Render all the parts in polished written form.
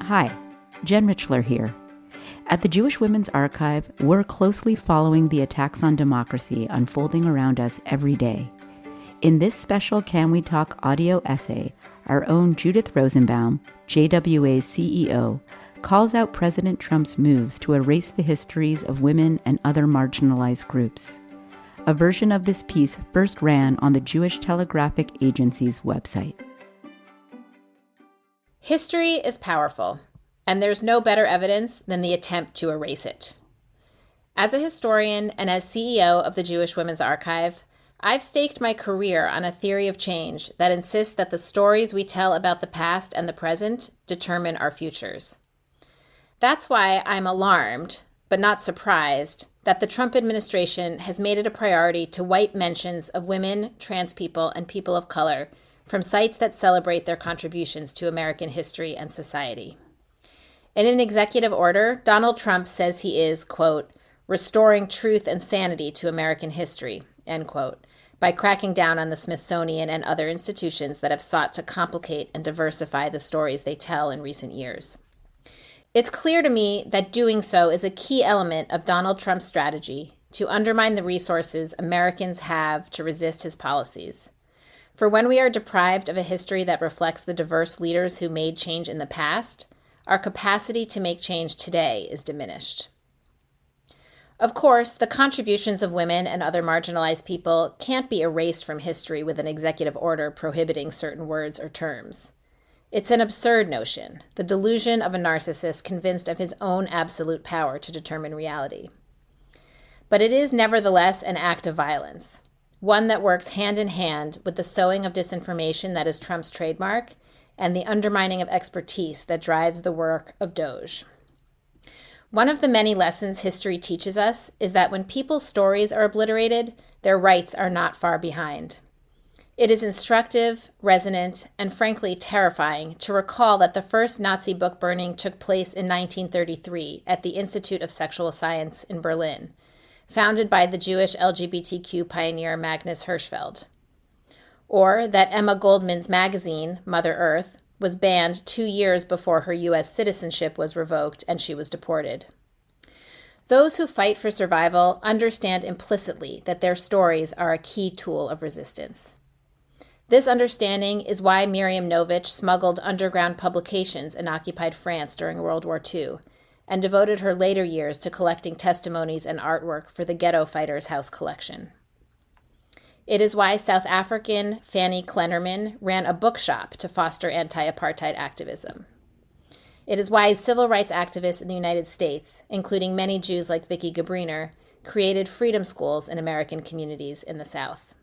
Hi, Jen Richler here. At the Jewish Women's Archive, we're closely following the attacks on democracy unfolding around us every day. In this special Can We Talk audio essay, our own Judith Rosenbaum, JWA's CEO, calls out President Trump's moves to erase the histories of women and other marginalized groups. A version of this piece first ran on the Jewish Telegraphic Agency's website. History is powerful, and there's no better evidence than the attempt to erase it. As a historian and as CEO of the Jewish Women's Archive, I've staked my career on a theory of change that insists that the stories we tell about the past and the present determine our futures. That's why I'm alarmed, but not surprised, that the Trump administration has made it a priority to wipe mentions of women, trans people, and people of color from sites that celebrate their contributions to American history and society. In an executive order, Donald Trump says he is, quote, restoring truth and sanity to American history, end quote, by cracking down on the Smithsonian and other institutions that have sought to complicate and diversify the stories they tell in recent years. It's clear to me that doing so is a key element of Donald Trump's strategy to undermine the resources Americans have to resist his policies. For when we are deprived of a history that reflects the diverse leaders who made change in the past, our capacity to make change today is diminished. Of course, the contributions of women and other marginalized people can't be erased from history with an executive order prohibiting certain words or terms. It's an absurd notion, the delusion of a narcissist convinced of his own absolute power to determine reality. But it is nevertheless an act of violence, one that works hand in hand with the sowing of disinformation that is Trump's trademark and the undermining of expertise that drives the work of DOJ. One of the many lessons history teaches us is that when people's stories are obliterated, their rights are not far behind. It is instructive, resonant, and frankly terrifying to recall that the first Nazi book burning took place in 1933 at the Institute of Sexual Science in Berlin, founded by the Jewish LGBTQ pioneer Magnus Hirschfeld. Or that Emma Goldman's magazine, Mother Earth, was banned 2 years before her U.S. citizenship was revoked and she was deported. Those who fight for survival understand implicitly that their stories are a key tool of resistance. This understanding is why Miriam Novich smuggled underground publications in occupied France during World War II and devoted her later years to collecting testimonies and artwork for the Ghetto Fighters House collection. It is why South African Fanny Klennerman ran a bookshop to foster anti-apartheid activism. It is why civil rights activists in the United States, including many Jews like Vicki Gabriner, created freedom schools in American communities in the South.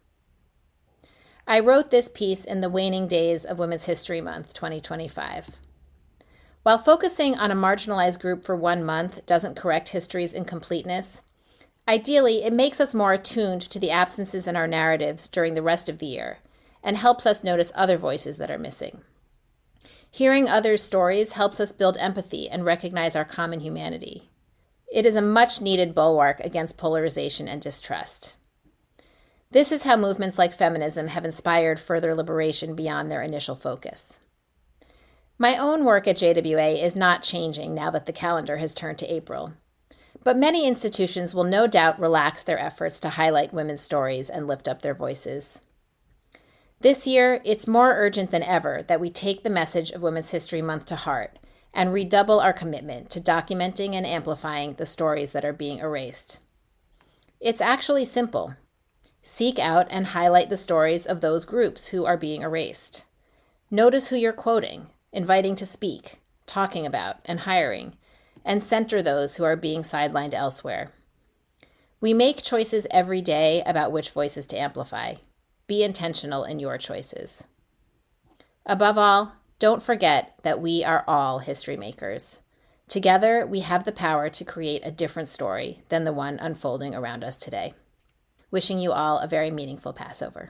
I wrote this piece in the waning days of Women's History Month 2025. While focusing on a marginalized group for 1 month doesn't correct history's incompleteness, ideally it makes us more attuned to the absences in our narratives during the rest of the year and helps us notice other voices that are missing. Hearing others' stories helps us build empathy and recognize our common humanity. It is a much-needed bulwark against polarization and distrust. This is how movements like feminism have inspired further liberation beyond their initial focus. My own work at JWA is not changing now that the calendar has turned to April, but many institutions will no doubt relax their efforts to highlight women's stories and lift up their voices. This year, it's more urgent than ever that we take the message of Women's History Month to heart and redouble our commitment to documenting and amplifying the stories that are being erased. It's actually simple. Seek out and highlight the stories of those groups who are being erased. Notice who you're quoting, inviting to speak, talking about, and hiring, and center those who are being sidelined elsewhere. We make choices every day about which voices to amplify. Be intentional in your choices. Above all, don't forget that we are all history makers. Together, we have the power to create a different story than the one unfolding around us today. Wishing you all a very meaningful Passover.